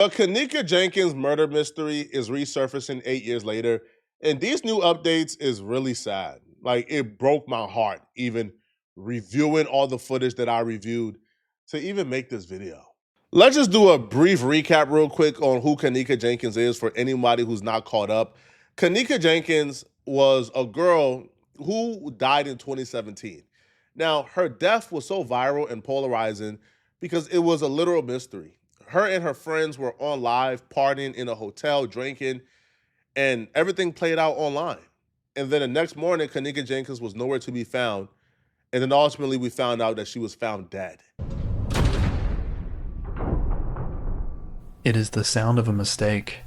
A Kenneka Jenkins murder mystery is resurfacing 8 years later, and these new updates is really sad. Like it broke my heart even reviewing all the footage that I reviewed to even make this video. Let's just do a brief recap real quick on who Kenneka Jenkins is for anybody who's not caught up. Kenneka Jenkins was a girl who died in 2017. Now, her death was so viral and polarizing because it was a literal mystery. Her and her friends were on live, partying in a hotel, drinking, and everything played out online. And then the next morning, Kenneka Jenkins was nowhere to be found. And then ultimately, we found out that she was found dead. It is the sound of a mistake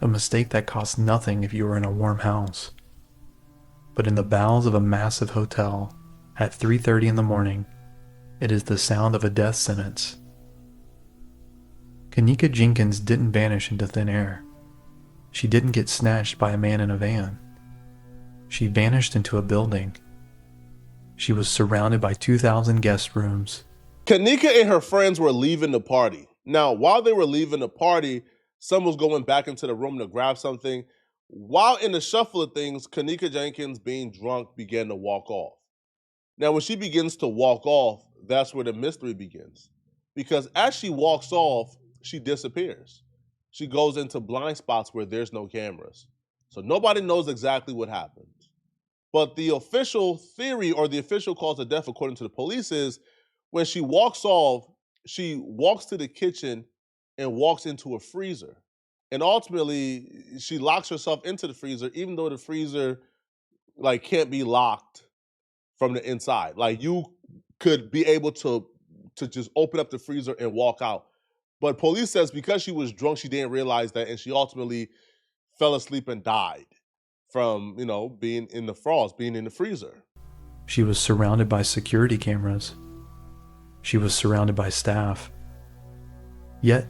that costs nothing if you are in a warm house. But in the bowels of a massive hotel at 3:30 in the morning, it is the sound of a death sentence. Kenneka Jenkins didn't vanish into thin air. She didn't get snatched by a man in a van. She vanished into a building. She was surrounded by 2,000 guest rooms. Kenneka and her friends were leaving the party. Now, while they were leaving the party, someone was going back into the room to grab something. While in the shuffle of things, Kenneka Jenkins, being drunk, began to walk off. Now, when she begins to walk off, that's where the mystery begins. Because as she walks off, she disappears. She goes into blind spots where there's no cameras. So nobody knows exactly what happened. But the official theory or the official cause of death, according to the police, is when she walks off, she walks to the kitchen and walks into a freezer. And ultimately, she locks herself into the freezer, even though the freezer can't be locked from the inside. Like you could be able to just open up the freezer and walk out. But police says because she was drunk, she didn't realize that, and she ultimately fell asleep and died from, being in the frost, being in the freezer. She was surrounded by security cameras. She was surrounded by staff. Yet,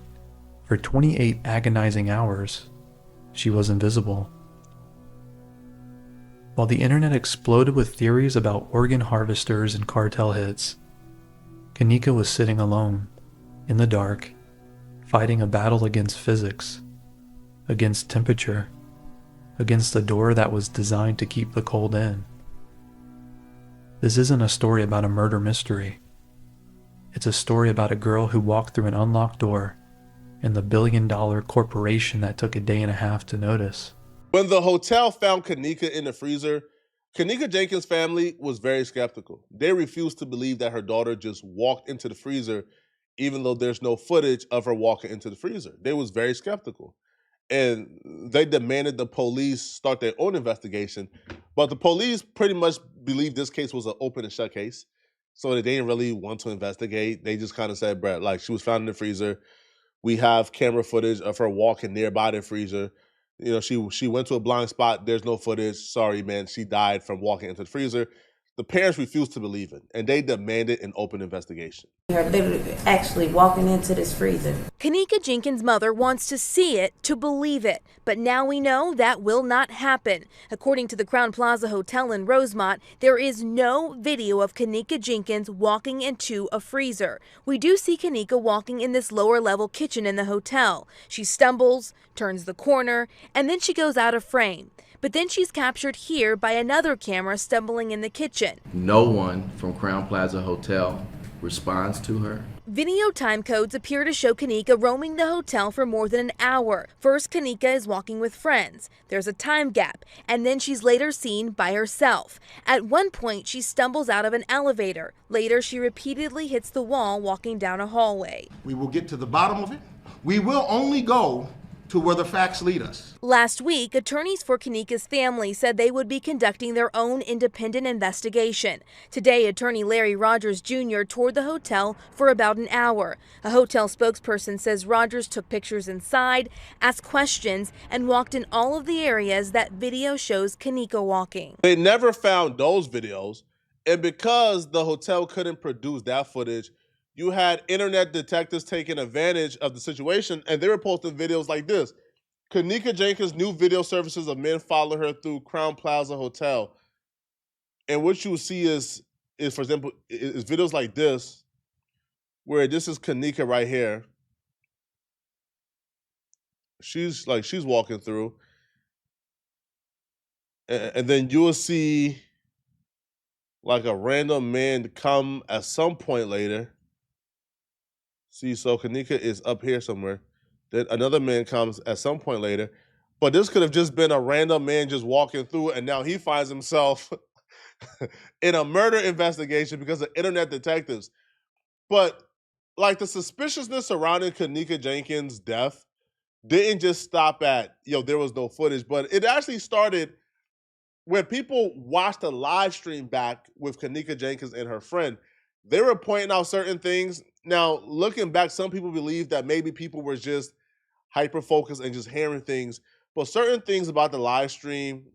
for 28 agonizing hours, she was invisible. While the internet exploded with theories about organ harvesters and cartel hits, Kenneka was sitting alone, in the dark, fighting a battle against physics, against temperature, against a door that was designed to keep the cold in. This isn't a story about a murder mystery. It's a story about a girl who walked through an unlocked door and the billion-dollar corporation that took a day and a half to notice. When the hotel found Kenneka in the freezer, Kenneka Jenkins' family was very skeptical. They refused to believe that her daughter just walked into the freezer, even though there's no footage of her walking into the freezer. They was very skeptical. And they demanded the police start their own investigation. But the police pretty much believed this case was an open and shut case. So they didn't really want to investigate. They just kind of said, Brett, she was found in the freezer. We have camera footage of her walking nearby the freezer. She went to a blind spot. There's no footage. Sorry, man. She died from walking into the freezer. The parents refused to believe it, and they demanded an open investigation. They're actually walking into this freezer. Kenneka Jenkins' mother wants to see it to believe it, but now we know that will not happen. According to the Crowne Plaza Hotel in Rosemont, there is no video of Kenneka Jenkins walking into a freezer. We do see Kenneka walking in this lower level kitchen in the hotel. She stumbles, turns the corner, and then she goes out of frame. But then she's captured here by another camera stumbling in the kitchen. No one from Crowne Plaza Hotel responds to her. Video time codes appear to show Kenneka roaming the hotel for more than an hour. First, Kenneka is walking with friends. There's a time gap, and then she's later seen by herself. At one point, she stumbles out of an elevator. Later, she repeatedly hits the wall walking down a hallway. We will get to the bottom of it. We will only go to where the facts lead us. Last week, attorneys for Kenneka's family said they would be conducting their own independent investigation. Today, attorney Larry Rogers Jr. toured the hotel for about an hour. A hotel spokesperson says Rogers took pictures inside, asked questions, and walked in all of the areas that video shows Kenneka walking. They never found those videos, and because the hotel couldn't produce that footage, you had internet detectives taking advantage of the situation, and they were posting videos like this. Kenneka Jenkins' new video services of men follow her through Crowne Plaza Hotel. And what you will see is for example, is videos like this, where this is Kenneka right here. she's walking through, and then you will see like a random man come at some point later. See, so Kenneka is up here somewhere. Then another man comes at some point later. But this could have just been a random man just walking through, and now he finds himself in a murder investigation because of internet detectives. But like the suspiciousness surrounding Kenneka Jenkins' death didn't just stop at, there was no footage, but it actually started when people watched the live stream back with Kenneka Jenkins and her friend. They were pointing out certain things. Now, looking back, some people believe that maybe people were just hyper-focused and just hearing things, but certain things about the live stream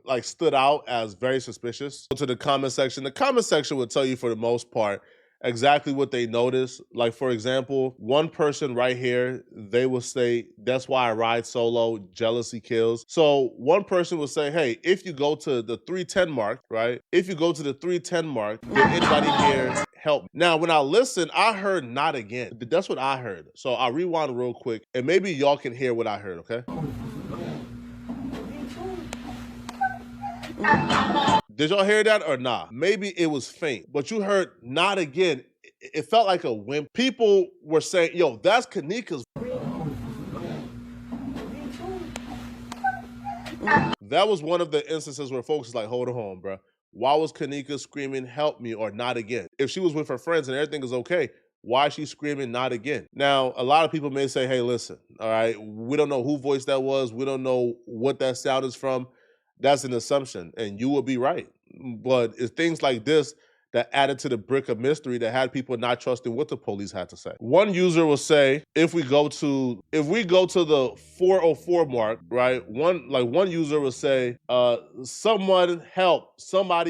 like stood out as very suspicious. Go to the comment section. The comment section will tell you for the most part exactly what they noticed. Like, for example, one person right here, they will say, "That's why I ride solo, jealousy kills." So one person will say, "Hey, if you go to the 310 mark, right? If you go to the 310 mark, did anybody here help me?" Now, when I listened, I heard "not again." That's what I heard. So I'll rewind real quick, and maybe y'all can hear what I heard, okay? Did y'all hear that or not? Maybe it was faint, but you heard "not again." It felt like a whimper. People were saying, "Yo, that's Kenneka's." That was one of the instances where folks was like, "Hold on, bro. Why was Kenneka screaming, 'help me,' or 'not again'? If she was with her friends and everything is okay, why is she screaming 'not again'?" Now, a lot of people may say, "Hey, listen, all right, we don't know who voice that was. We don't know what that sound is from." That's an assumption, and you will be right. But it's things like this that added to the brick of mystery that had people not trusting what the police had to say. One user will say, if we go to the 404 mark, right? One user will say, somebody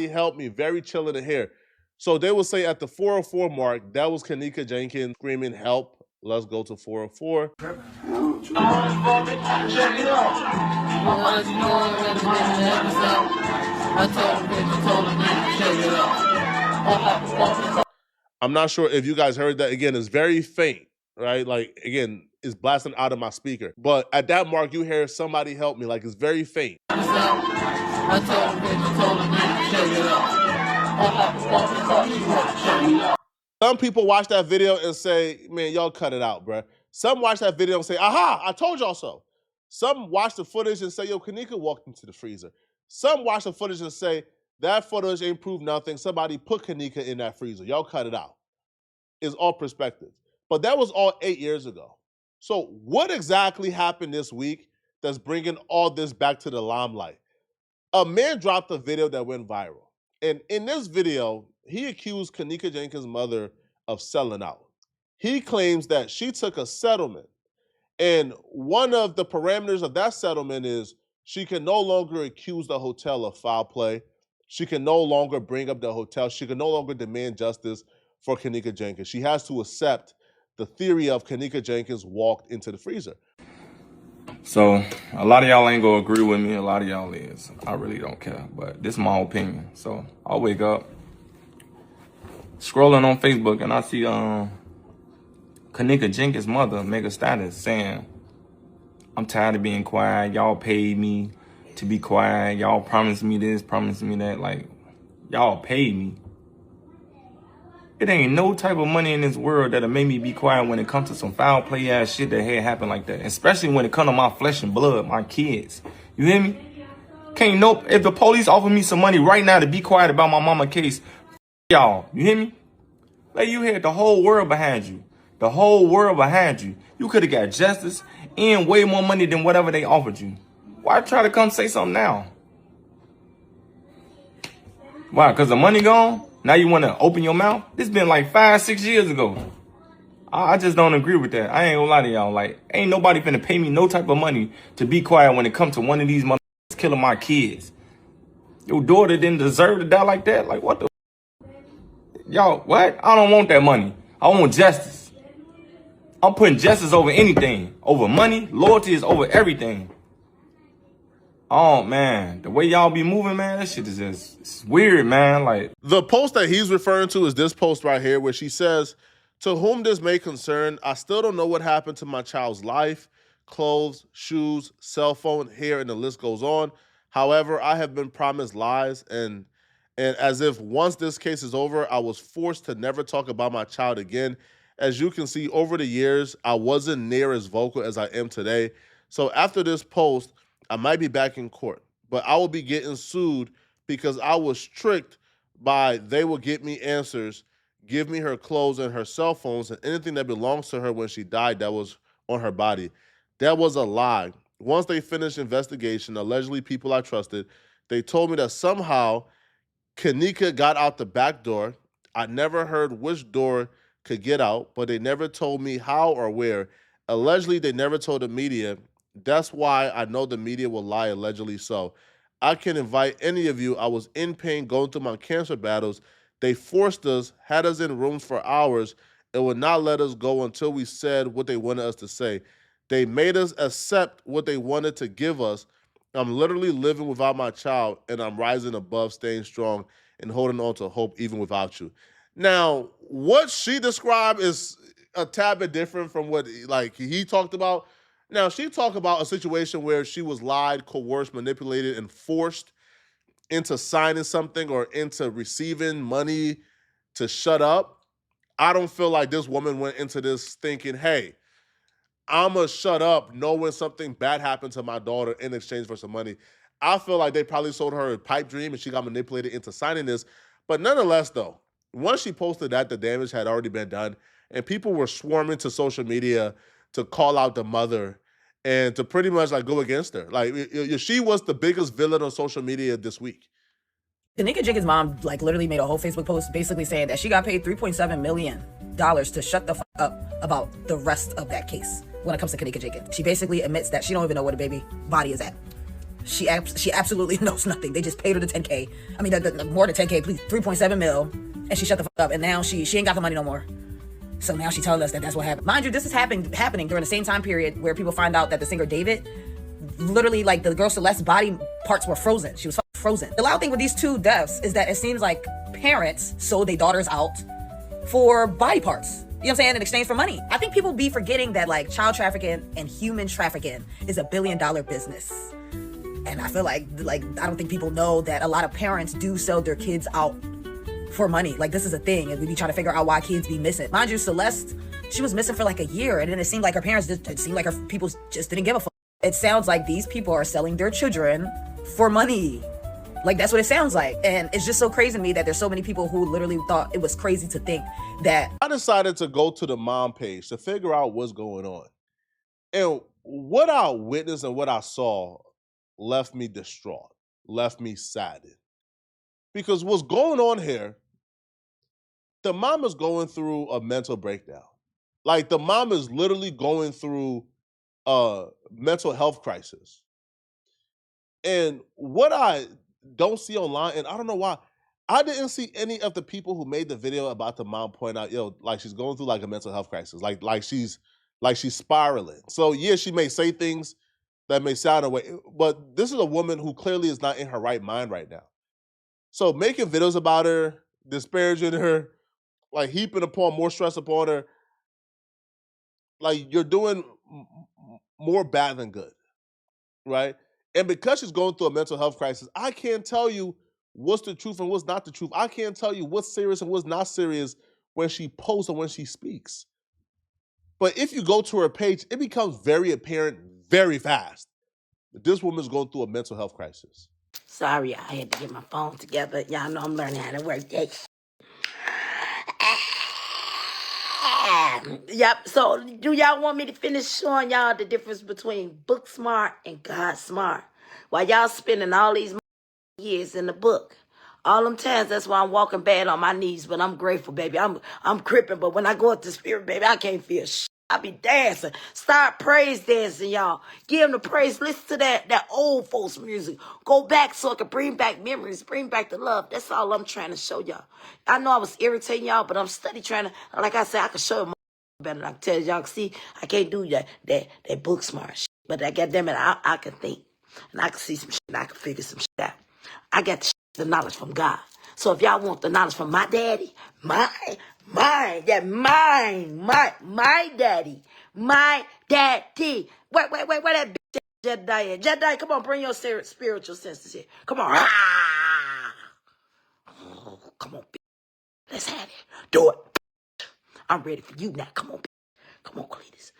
help me, very chilling in here. So they will say at the 404 mark, that was Kenneka Jenkins screaming help. Let's go to 404. I'm not sure if you guys heard that. Again, it's very faint, right? Like, again, it's blasting out of my speaker. But at that mark, you hear "somebody help me." Like, it's very faint. Some people watch that video and say, "Man, y'all cut it out, bruh." Some watch that video and say, "Aha, I told y'all so." Some watch the footage and say, "Yo, Kenneka walked into the freezer." Some watch the footage and say, "That footage ain't proved nothing. Somebody put Kenneka in that freezer. Y'all cut it out." It's all perspective. But that was all 8 years ago. So what exactly happened this week that's bringing all this back to the limelight? A man dropped a video that went viral. And in this video, he accused Kenneka Jenkins' mother of selling out. He claims that she took a settlement. And one of the parameters of that settlement is she can no longer accuse the hotel of foul play. She can no longer bring up the hotel. She can no longer demand justice for Kenneka Jenkins. She has to accept the theory of Kenneka Jenkins walked into the freezer. So a lot of y'all ain't gonna agree with me. A lot of y'all is. I really don't care, but this is my opinion. So I'll wake up, scrolling on Facebook, and I see Kenneka Jenkins' mother make a status saying, "I'm tired of being quiet. Y'all paid me to be quiet. Y'all promised me this, promised me that. Like, y'all paid me. It ain't no type of money in this world that'll make me be quiet when it comes to some foul play ass shit that had happened like that. Especially when it comes to my flesh and blood, my kids. You hear me? Can't no, if the police offer me some money right now to be quiet about my mama case, y'all, you hear me? Like, you had the whole world behind you. The whole world behind you. You could have got justice and way more money than whatever they offered you. Why try to come say something now? Why? Because the money gone? Now you want to open your mouth? This been like 5-6 years ago. I just don't agree with that. I ain't gonna lie to y'all. Like, ain't nobody finna pay me no type of money to be quiet when it comes to one of these motherfuckers killing my kids. Your daughter didn't deserve to die like that? Like, what the? Y'all, what? I don't want that money. I want justice. I'm putting justice over anything. Over money. Loyalty is over everything. Oh, man. The way y'all be moving, man, that shit is just, it's weird, man. Like, the post that he's referring to is this post right here where she says, "To whom this may concern, I still don't know what happened to my child's life. clothes, shoes, cell phone, hair, and the list goes on. However, I have been promised lies, and as if once this case is over, I was forced to never talk about my child again. As you can see, over the years, I wasn't near as vocal as I am today. So after this post, I might be back in court, but I will be getting sued because I was tricked by they will get me answers, give me her clothes and her cell phones and anything that belongs to her when she died that was on her body. That was a lie. Once they finished investigation, allegedly people I trusted, they told me that somehow Kenneka got out the back door. I never heard which door could get out, but they never told me how or where. Allegedly, they never told the media. That's why I know the media will lie, allegedly so. I can invite any of you. I was in pain going through my cancer battles. They forced us, had us in rooms for hours, and would not let us go until we said what they wanted us to say. They made us accept what they wanted to give us. I'm literally living without my child, and I'm rising above, staying strong, and holding on to hope even without you. Now, what she described is a tad bit different from what he talked about. Now, she talked about a situation where she was lied, coerced, manipulated, and forced into signing something or into receiving money to shut up. I don't feel like this woman went into this thinking, hey, I'm going to shut up knowing something bad happened to my daughter in exchange for some money. I feel like they probably sold her a pipe dream and she got manipulated into signing this. But nonetheless, though, once she posted that, the damage had already been done. And people were swarming to social media to call out the mother and to pretty much go against her. She was the biggest villain on social media this week. Kenneka Jenkins' mom literally made a whole Facebook post basically saying that she got paid $3.7 million to shut the f up about the rest of that case when it comes to Kenneka Jenkins. She basically admits that she don't even know where the baby body is at. She absolutely knows nothing. They just paid her the 10K. I mean, more than 10K, please, 3.7 mil, and she shut the f up. And now she ain't got the money no more. So now she telling us that that's what happened. Mind you, this is happening during the same time period where people find out that the singer David, literally the girl Celeste's body parts were frozen. She was frozen. The loud thing with these two deaths is that it seems like parents sold their daughters out for body parts. You know what I'm saying? In exchange for money. I think people be forgetting that child trafficking and human trafficking is $1 billion business. And I feel like I don't think people know that a lot of parents do sell their kids out for money. This is a thing, and we be trying to figure out why kids be missing. Mind you, Celeste, she was missing for a year, and then it seemed like her parents it seemed like her people just didn't give a fuck. It sounds like these people are selling their children for money. That's what it sounds like. And it's just so crazy to me that there's so many people who literally thought it was crazy to think that. I decided to go to the mom page to figure out what's going on. And what I witnessed and what I saw left me distraught, left me saddened. Because what's going on here, the mom is going through a mental breakdown. The mom is literally going through a mental health crisis. And what I don't see online, and I don't know why, I didn't see any of the people who made the video about the mom point out, she's going through a mental health crisis, she's spiraling. So yeah, she may say things that may sound away, but this is a woman who clearly is not in her right mind right now. So making videos about her, disparaging her, heaping upon more stress upon her, you're doing more bad than good, right? And because she's going through a mental health crisis, I can't tell you what's the truth and what's not the truth. I can't tell you what's serious and what's not serious when she posts or when she speaks. But if you go to her page, it becomes very apparent very fast that this woman's going through a mental health crisis. Sorry, I had to get my phone together. Y'all know I'm learning how to work that. Yep, so do y'all want me to finish showing y'all the difference between book smart and God smart? While y'all spending all these years in the book. All them times, that's why I'm walking bad on my knees, but I'm grateful, baby. I'm crippin', but when I go up to spirit, baby, I can't feel shit. I be dancing. Start praise dancing, y'all. Give them the praise. Listen to that old folks music. Go back so it can bring back memories, bring back the love. That's all I'm trying to show y'all. I know I was irritating y'all, but I'm steady trying to, like I said, I can show you better. I can tell y'all, see, I can't do that book smart shit. But I goddamn it, I can think. And I can see some shit, and I can figure some shit out. I got the knowledge from God. So if y'all want the knowledge from my daddy, my daddy, My daddy. Wait, where that bitch Jedi at? Jedi, come on, bring your spiritual senses here. Come on. Ah! Oh, come on, bitch. Let's have it. Do it. I'm ready for you now. Come on, bitch. Come on, Cletus.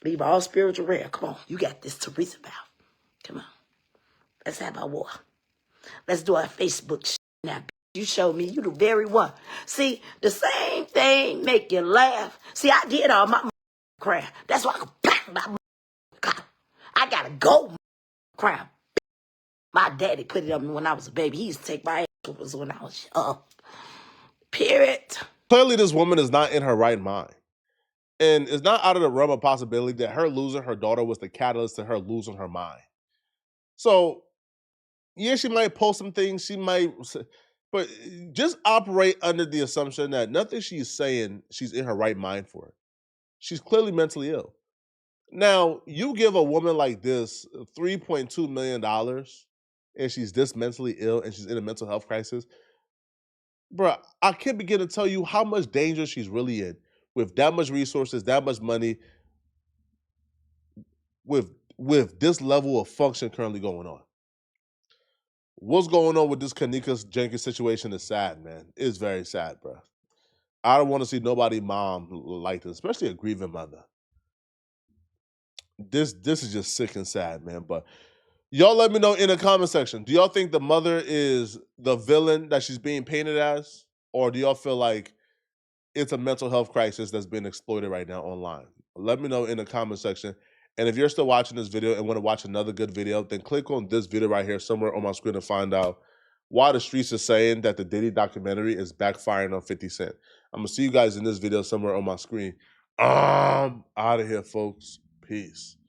Leave all spiritual realm. Come on. You got this Teresa Bow. Come on. Let's have our war. Let's do our Facebook shit now, bitch. You showed me you the very one. See, the same thing make you laugh. See, I did all my crap. That's why I can bang my crap. I got a gold crown. My daddy put it on me when I was a baby. He used to take my ass when I was young. Period. Clearly, this woman is not in her right mind. And it's not out of the realm of possibility that her losing her daughter was the catalyst to her losing her mind. So, yeah, she might post some things, but just operate under the assumption that nothing she's saying, she's in her right mind for it. She's clearly mentally ill. Now, you give a woman like this $3.2 million and she's this mentally ill and she's in a mental health crisis. Bruh, I can't begin to tell you how much danger she's really in with that much resources, that much money, with this level of function currently going on. What's going on with this Kenneka Jenkins situation is sad, man. It's very sad, bro. I don't want to see nobody mom like this, especially a grieving mother. This is just sick and sad, man. But y'all let me know in the comment section. Do y'all think the mother is the villain that she's being painted as? Or do y'all feel like it's a mental health crisis that's being exploited right now online? Let me know in the comment section. And if you're still watching this video and want to watch another good video, then click on this video right here somewhere on my screen to find out why the streets are saying that the Diddy documentary is backfiring on 50 Cent. I'm going to see you guys in this video somewhere on my screen. Out of here, folks. Peace.